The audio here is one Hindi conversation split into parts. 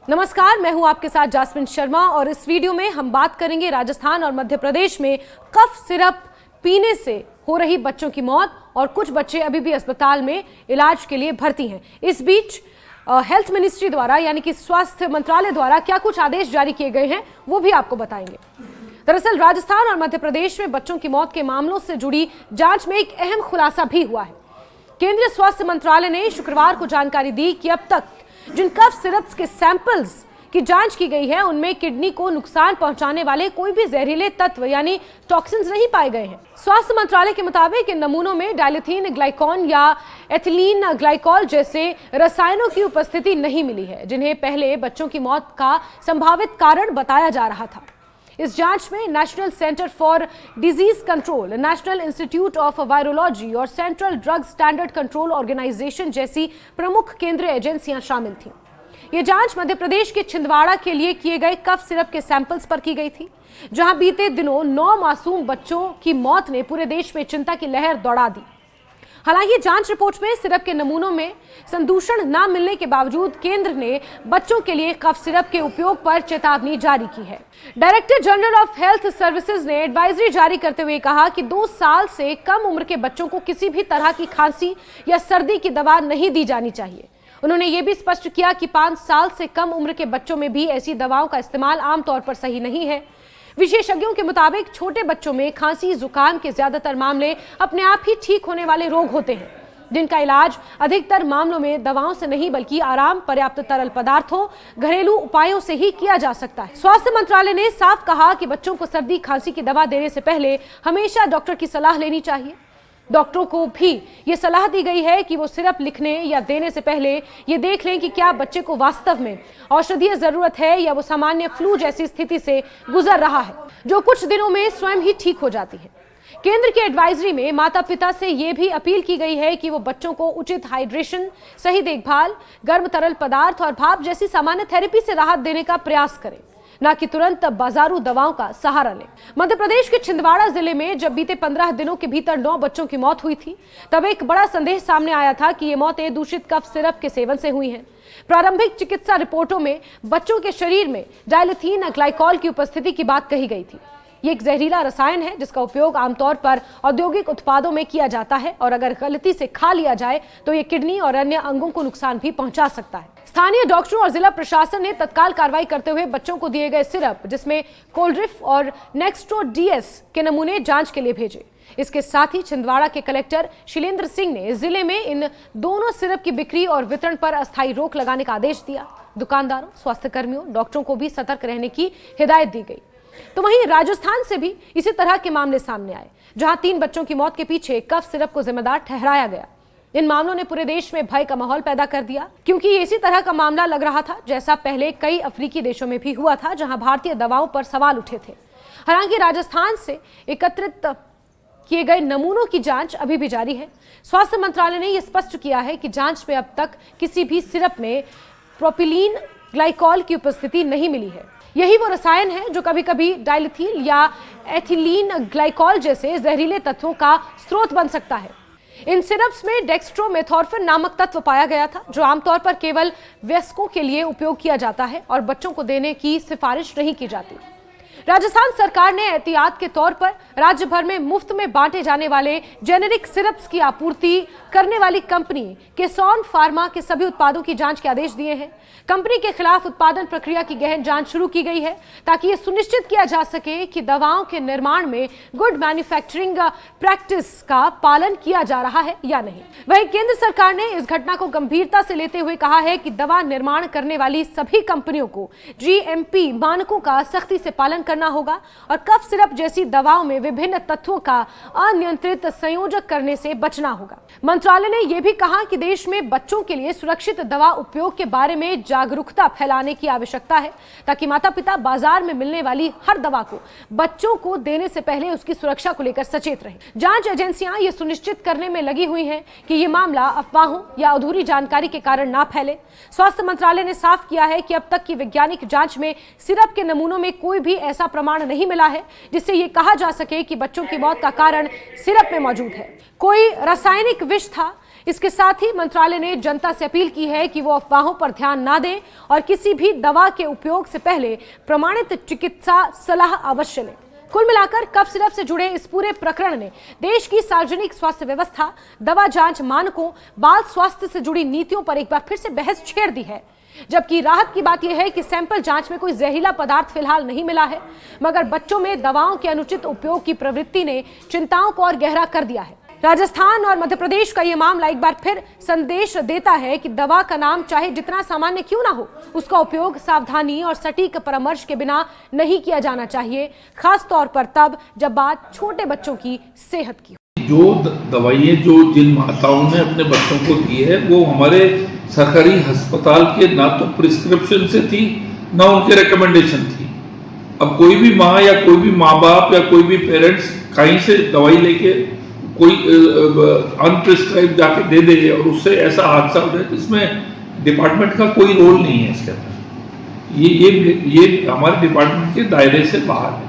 नमस्कार, मैं हूं आपके साथ जास्मिन शर्मा और इस वीडियो में हम बात करेंगे राजस्थान और मध्य प्रदेश में कफ सिरप पीने से हो रही बच्चों की मौत और कुछ बच्चे अभी भी अस्पताल में इलाज के लिए भर्ती हैं। इस बीच हेल्थ मिनिस्ट्री द्वारा यानी कि स्वास्थ्य मंत्रालय द्वारा क्या कुछ आदेश जारी किए गए हैं वो भी आपको बताएंगे। दरअसल राजस्थान और मध्य प्रदेश में बच्चों की मौत के मामलों से जुड़ी जांच में एक अहम खुलासा भी हुआ है। केंद्रीय स्वास्थ्य मंत्रालय ने शुक्रवार को जानकारी दी कि अब तक जिन कफ सिरप्स के सैंपल्स की जांच की गई है उनमें किडनी को नुकसान पहुंचाने वाले कोई भी जहरीले तत्व यानी टॉक्सिन्स नहीं पाए गए हैं। स्वास्थ्य मंत्रालय के मुताबिक इन नमूनों में डायलिथीन ग्लाइकॉन या एथिलीन ग्लाइकॉल जैसे रसायनों की उपस्थिति नहीं मिली है, जिन्हें पहले बच्चों की मौत का संभावित कारण बताया जा रहा था। इस जांच में national centre for disease control, national institute of virology और central drug standard control organisation जैसी प्रमुख केंद्रीय एजेंसियां शामिल थीं। ये जांच मध्य प्रदेश के छिंदवाड़ा के लिए किए गए कफ सिरप के सैंपल्स पर की गई थी, जहां बीते दिनों 9 मासूम बच्चों की मौत ने पूरे देश में चिंता की लहर दौड़ा दी। हालांकि जांच रिपोर्ट में सिरप के नमूनों में संदूषण न मिलने के बावजूद केंद्र ने बच्चों के लिए कफ सिरप के उपयोग पर चेतावनी जारी की है। Director general of health services ने एडवाइजरी जारी करते हुए कहा कि 2 साल से कम उम्र के बच्चों को किसी भी तरह की खांसी या सर्दी की दवा नहीं दी जानी चाहिए। उन्होंने ये भी स्पष्ट किया कि 5 साल से कम उम्र के बच्चों में भी ऐसी दवाओं का इस्तेमाल आमतौर पर सही नहीं है। विशेषज्ञों के मुताबिक छोटे बच्चों में खांसी जुकाम के ज्यादातर मामले अपने आप ही ठीक होने वाले रोग होते हैं, जिनका इलाज अधिकतर मामलों में दवाओं से नहीं बल्कि आराम, पर्याप्त तरल पदार्थों, घरेलू उपायों से ही किया जा सकता है। स्वास्थ्य मंत्रालय ने साफ कहा कि बच्चों को सर्दी खांसी की दवा देने से पहले हमेशा डॉक्टर की सलाह लेनी चाहिए। डॉक्टरों को भी ये सलाह दी गई है कि वो सिरप लिखने या देने से पहले ये देख लें कि क्या बच्चे को वास्तव में औषधीय जरूरत है या वो सामान्य फ्लू जैसी स्थिति से गुजर रहा है, जो कुछ दिनों में स्वयं ही ठीक हो जाती है। केंद्र की एडवाइजरी में माता पिता से ये भी अपील की गई है कि वो बच्चों को उचित हाइड्रेशन, सही देखभाल, गर्म तरल पदार्थ और भाप जैसी सामान्य थेरेपी से राहत देने का प्रयास करें, न कि तुरंत बाजारू दवाओं का सहारा लें। मध्य प्रदेश के छिंदवाड़ा जिले में जब बीते 15 दिनों के भीतर 9 बच्चों की मौत हुई थी, तब एक बड़ा संदेह सामने आया था कि ये मौतें दूषित कफ सिरप के सेवन से हुई हैं। प्रारंभिक चिकित्सा रिपोर्टों में बच्चों के शरीर में डायलिथीन ग्लाइकॉल की उपस्थिति की बात कही गई थी। ये एक जहरीला रसायन है जिसका उपयोग आमतौर पर औद्योगिक उत्पादों में किया जाता है और अगर गलती से खा लिया जाए तो ये किडनी और अन्य अंगों को नुकसान भी पहुंचा सकता है। स्थानीय डॉक्टरों और जिला प्रशासन ने तत्काल कार्रवाई करते हुए बच्चों को दिए गए सिरप, जिसमें कोल्ड्रिफ और नेक्स्ट्रो डीएस के नमूने जांच के लिए भेजे। इसके साथ ही छिंदवाड़ा के कलेक्टर शिलेंद्र सिंह ने जिले में इन दोनों सिरप की बिक्री और वितरण पर अस्थायी रोक लगाने का आदेश दिया। दुकानदारों, स्वास्थ्य कर्मियों, डॉक्टरों को भी सतर्क रहने की हिदायत दी गई। तो वहीं राजस्थान से भी इसी तरह के मामले सामने आए, जहां 3 बच्चों की मौत के पीछे कफ सिरप को जिम्मेदार ठहराया गया। इन मामलों ने पूरे देश में भय का माहौल पैदा कर दिया, क्योंकि इसी तरह का मामला लग रहा था जैसा पहले कई अफ्रीकी देशों में भी हुआ था, जहां भारतीय दवाओं पर सवाल उठे थे। हालांकि राजस्थान से एकत्रित किए गए नमूनों की जांच अभी भी जारी है। स्वास्थ्य मंत्रालय ने यह स्पष्ट किया है कि जांच में अब तक किसी भी सिरप में प्रोपिलीन ग्लाइकॉल की उपस्थिति नहीं मिली है। यही वो रसायन है जो कभी कभी डायलिथीन या एथिलीन ग्लाइकॉल जैसे जहरीले तत्वों का स्रोत बन सकता है। इन सिरप्स में डेक्स्ट्रोमेथॉर्फिन नामक तत्व पाया गया था, जो आमतौर पर केवल वयस्कों के लिए उपयोग किया जाता है और बच्चों को देने की सिफारिश नहीं की जाती। राजस्थान सरकार ने एहतियात के तौर पर राज्य भर में मुफ्त में बांटे जाने वाले जेनेरिक सिरप्स की आपूर्ति करने वाली कंपनी केसॉन फार्मा के सभी उत्पादों की जांच के आदेश दिए हैं। कंपनी के खिलाफ उत्पादन प्रक्रिया की गहन जांच शुरू की गई है, ताकि यह सुनिश्चित किया जा सके कि दवाओं के निर्माण में गुड मैन्युफैक्चरिंग प्रैक्टिस का पालन किया जा रहा है या नहीं। वहीं केंद्र सरकार ने इस घटना को गंभीरता से लेते हुए कहा है कि दवा निर्माण करने वाली सभी कंपनियों को जीएमपी मानकों का सख्ती से पालन करना होगा और कफ सिरप जैसी दवाओं में विभिन्न तत्वों का अनियंत्रित संयोजक करने से बचना होगा। मंत्रालय ने यह भी कहा कि देश में बच्चों के लिए सुरक्षित दवा उपयोग के बारे में जागरूकता फैलाने की आवश्यकता है, ताकि माता पिता बाजार में मिलने वाली हर दवा को बच्चों को देने से पहले उसकी सुरक्षा को लेकर सचेत रहें। जांच एजेंसियां यह सुनिश्चित करने में लगी हुई हैं कि यह मामला अफवाहों या अधूरी जानकारी के कारण ना फैले। स्वास्थ्य मंत्रालय ने साफ किया है कि अब तक की वैज्ञानिक जांच में सिरप के नमूनों में कोई भी ऐसा प्रमाण नहीं मिला है जिससे यह कहा जा सके कि बच्चों की मौत का कारण सिरप में मौजूद है। कोई रासायनिक विष था इसके साथ ही मंत्रालय ने जनता से अपील की है कि वो अफवाहों पर ध्यान ना दें और किसी भी दवा के उपयोग से पहले प्रमाणित चिकित्सा सलाह अवश्य लें। कुल मिलाकर कफ सिरप से जुड़े इस पूरे प्रकरण ने देश की सार्वजनिक स्वास्थ्य व्यवस्था, दवा जांच मानकों, बाल स्वास्थ्य से जुड़ी नीतियों पर एक बार फिर से बहस छेड़ दी है। जबकि राहत की बात यह है कि सैंपल जांच में कोई जहरीला पदार्थ फिलहाल नहीं मिला है, मगर बच्चों में दवाओं के अनुचित उपयोग की प्रवृत्ति ने चिंताओं को और गहरा कर दिया है। राजस्थान और मध्य प्रदेश का यह मामला एक बार फिर संदेश देता है कि दवा का नाम चाहे जितना सामान्य क्यों ना हो, उसका उपयोग सावधानी और सटीक परामर्श के बिना नहीं किया जाना चाहिए, खास तौर पर तब जब बात छोटे बच्चों की सेहत की हो। जो दवाइयाँ जो जिन माताओं ने अपने बच्चों को दी है वो हमारे सरकारी अस्पताल के ना तो प्रिस्क्रिप्शन से थी ना उनके रिकमेंडेशन थी। अब कोई भी माँ या कोई भी माँ बाप या कोई भी पेरेंट्स कहीं से दवाई लेके कोई अनप्रिस्क्राइब जाके दे दे और उससे ऐसा हादसा हो जाए तो इसमें डिपार्टमेंट का कोई रोल नहीं है। इसके अंदर ये हमारे डिपार्टमेंट के दायरे से बाहर है।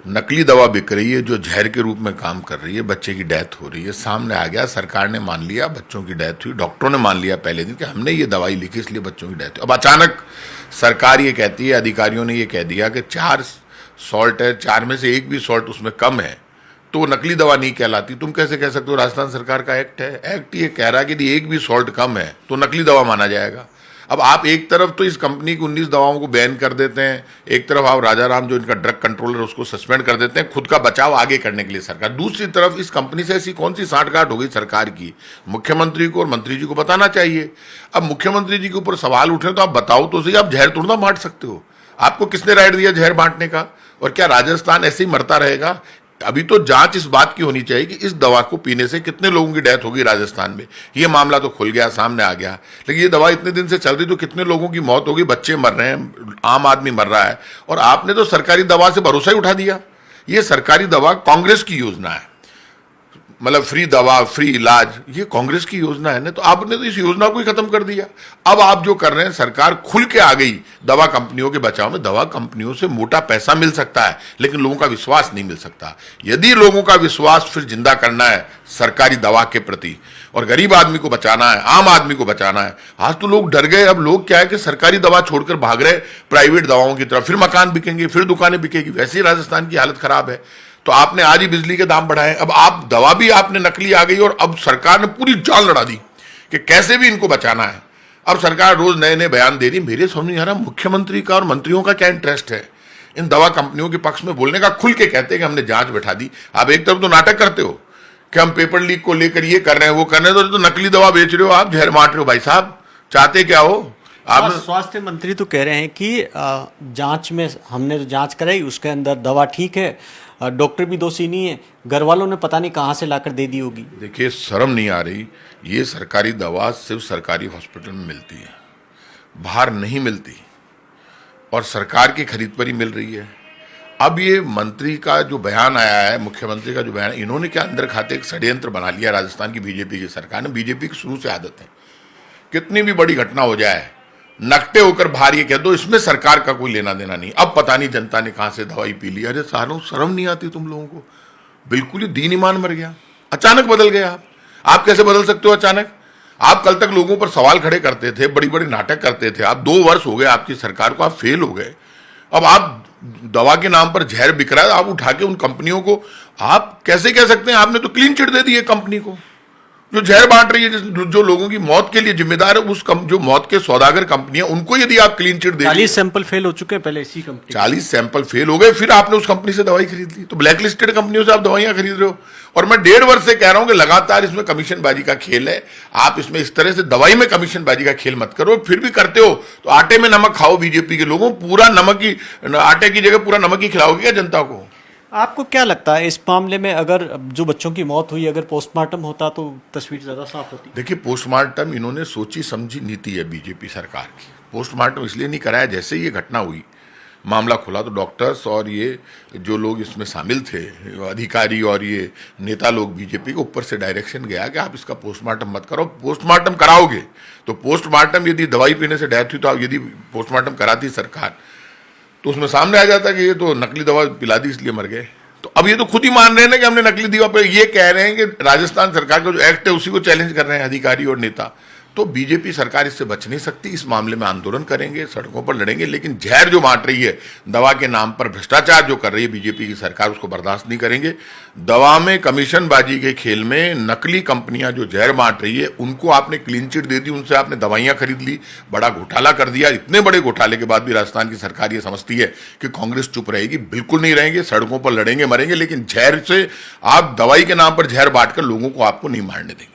नकली दवा बिक रही है जो जहर के रूप में काम कर रही है, बच्चे की डेथ हो रही है, सामने आ गया, सरकार ने मान लिया, बच्चों की डेथ हुई, डॉक्टरों ने मान लिया पहले दिन कि हमने ये दवाई लिखी इसलिए बच्चों की डेथ हुई। अब अचानक सरकार ये कहती है, अधिकारियों ने ये कह दिया कि 4 सॉल्ट है, 4 में से 1 भी सॉल्ट उसमें कम है तो वो नकली दवा नहीं कहलाती। तुम कैसे कह सकते हो? राजस्थान सरकार का एक्ट है, एक्ट ये कह रहा है कि यदि 1 भी सॉल्ट कम है तो नकली दवा माना जाएगा। अब आप एक तरफ तो इस कंपनी की 19 दवाओं को बैन कर देते हैं, एक तरफ आप राजा राम जो इनका ड्रग कंट्रोलर उसको सस्पेंड कर देते हैं खुद का बचाव आगे करने के लिए सरकार, दूसरी तरफ इस कंपनी से ऐसी कौन सी सांठगांठ हो गई सरकार की, मुख्यमंत्री को और मंत्री जी को बताना चाहिए। अब मुख्यमंत्री जी के ऊपर सवाल उठे तो आप बताओ तो सही, आप जहर थोड़ा ना बांट सकते हो, आपको किसने राइट दिया जहर बांटने का? और क्या राजस्थान ऐसे ही मरता रहेगा? अभी तो जांच इस बात की होनी चाहिए कि इस दवा को पीने से कितने लोगों की डेथ होगी राजस्थान में। ये मामला तो खुल गया, सामने आ गया, लेकिन ये दवा इतने दिन से चल रही तो कितने लोगों की मौत होगी, बच्चे मर रहे हैं, आम आदमी मर रहा है, और आपने तो सरकारी दवा से भरोसा ही उठा दिया। ये सरकारी दवा कांग्रेस की योजना है, मतलब फ्री दवा फ्री इलाज, ये कांग्रेस की योजना है ना, तो आपने तो इस योजना को ही खत्म कर दिया। अब आप जो कर रहे हैं, सरकार खुल के आ गई दवा कंपनियों के बचाव में। दवा कंपनियों से मोटा पैसा मिल सकता है लेकिन लोगों का विश्वास नहीं मिल सकता। यदि लोगों का विश्वास फिर जिंदा करना है सरकारी दवा के प्रति और गरीब आदमी को बचाना है, आम आदमी को बचाना है, आज तो लोग डर गए। अब लोग क्या है कि सरकारी दवा छोड़कर भाग रहे प्राइवेट दवाओं की तरफ, फिर मकान बिकेंगे, फिर दुकानें बिकेगी। वैसे ही राजस्थान की हालत खराब है। तो आपने आज ही बिजली के दाम बढ़ाए, अब आप दवा भी आपने नकली आ गई और अब सरकार ने पूरी जान लड़ा दी कि कैसे भी इनको बचाना है। अब सरकार रोज नए नए बयान दे रही। मेरे समझ नहीं आ रहा मुख्यमंत्री का और मंत्रियों का क्या इंटरेस्ट है इन दवा कंपनियों के पक्ष में बोलने का। खुल के कहते हैं कि हमने जांच बैठा दी। आप एक तरफ तो नाटक करते हो कि हम पेपर लीक को लेकर ये कर रहे हैं वो कर रहे हैं, तो नकली दवा बेच रहे हो, आप जहर बांट रहे हो। भाई साहब चाहते क्या हो आप? स्वास्थ्य मंत्री तो कह रहे हैं कि जांच में हमने जो जांच कराई उसके अंदर दवा ठीक है, डॉक्टर भी दोषी नहीं है, घर वालों ने पता नहीं कहां से लाकर दे दी होगी। देखिए शर्म नहीं आ रही? ये सरकारी दवा सिर्फ सरकारी हॉस्पिटल में मिलती है, बाहर नहीं मिलती, और सरकार की खरीद पर ही मिल रही है। अब ये मंत्री का जो बयान आया है, मुख्यमंत्री का जो बयान, इन्होंने क्या अंदर खाते एक षड्यंत्र बना लिया राजस्थान की बीजेपी की सरकार ने। बीजेपी की शुरू से आदत है, कितनी भी बड़ी घटना हो जाए नकटे होकर बाहर ये कह दो इसमें सरकार का कोई लेना देना नहीं। अब पता नहीं जनता ने कहां से दवाई पी ली। अरे सालों शर्म नहीं आती तुम लोगों को? बिल्कुल ही दीन ईमान मर गया, अचानक बदल गए आप कैसे बदल सकते हो अचानक? आप कल तक लोगों पर सवाल खड़े करते थे, बड़ी बड़ी नाटक करते थे। आप 2 वर्ष हो गए आपकी सरकार को, आप फेल हो गए। अब आप दवा के नाम पर जहर बिक रहा है, आप उठा के उन कंपनियों को आप कैसे कह सकते हैं? आपने तो क्लीन चिट दे दी है कंपनी को जो जहर बांट रही है, जो लोगों की मौत के लिए जिम्मेदार है। जो मौत के सौदागर कंपनियां, उनको यदि आप क्लीन चिट दे 40 सैंपल फेल हो चुके हैं पहले इसी कंपनी, 40 सैंपल फेल हो गए, फिर आपने उस कंपनी से दवाई खरीद ली। तो ब्लैक लिस्टेड कंपनियों से आप दवाइयां खरीद रहे हो। और मैं 1.5 वर्ष से कह रहा हूं कि लगातार इसमें कमीशनबाजी का खेल है। आप इसमें इस तरह से दवाई में कमीशनबाजी का खेल मत करो। फिर भी करते हो तो आटे में नमक खाओ। बीजेपी के लोगों, पूरा नमक ही, आटे की जगह पूरा नमक ही खिलाओगे क्या जनता को? आपको क्या लगता है इस मामले में, अगर जो बच्चों की मौत हुई अगर पोस्टमार्टम होता तो तस्वीर ज्यादा साफ होती? देखिए पोस्टमार्टम इन्होंने सोची समझी नीति है बीजेपी सरकार की। पोस्टमार्टम इसलिए नहीं कराया, जैसे ये घटना हुई, मामला खुला, तो डॉक्टर्स और ये जो लोग इसमें शामिल थे, अधिकारी और ये नेता लोग बीजेपी के ऊपर से डायरेक्शन गया कि आप इसका पोस्टमार्टम मत करो। पोस्टमार्टम कराओगे तो पोस्टमार्टम, यदि दवाई पीने से डेथ हुई तो यदि पोस्टमार्टम कराती सरकार तो उसमें सामने आ जाता कि ये तो नकली दवा पिला दी इसलिए मर गए। तो अब ये तो खुद ही मान रहे हैं ना कि हमने नकली दवा पे, ये कह रहे हैं कि राजस्थान सरकार का जो एक्ट है उसी को चैलेंज कर रहे हैं अधिकारी और नेता। तो बीजेपी सरकार इससे बच नहीं सकती, इस मामले में आंदोलन करेंगे, सड़कों पर लड़ेंगे, लेकिन जहर जो बांट रही है दवा के नाम पर, भ्रष्टाचार जो कर रही है बीजेपी की सरकार, उसको बर्दाश्त नहीं करेंगे। दवा में कमीशनबाजी के खेल में नकली कंपनियां जो जहर बांट रही है उनको आपने क्लीन चिट दे दी, उनसे आपने दवाइयां खरीद ली, बड़ा घोटाला कर दिया। इतने बड़े घोटाले के बाद भी राजस्थान की सरकार ये समझती है कि कांग्रेस चुप रहेगी। बिल्कुल नहीं रहेंगे, सड़कों पर लड़ेंगे, मरेंगे, लेकिन जहर से आप दवाई के नाम पर जहर बांटकर लोगों को आपको नहीं मारने देंगे।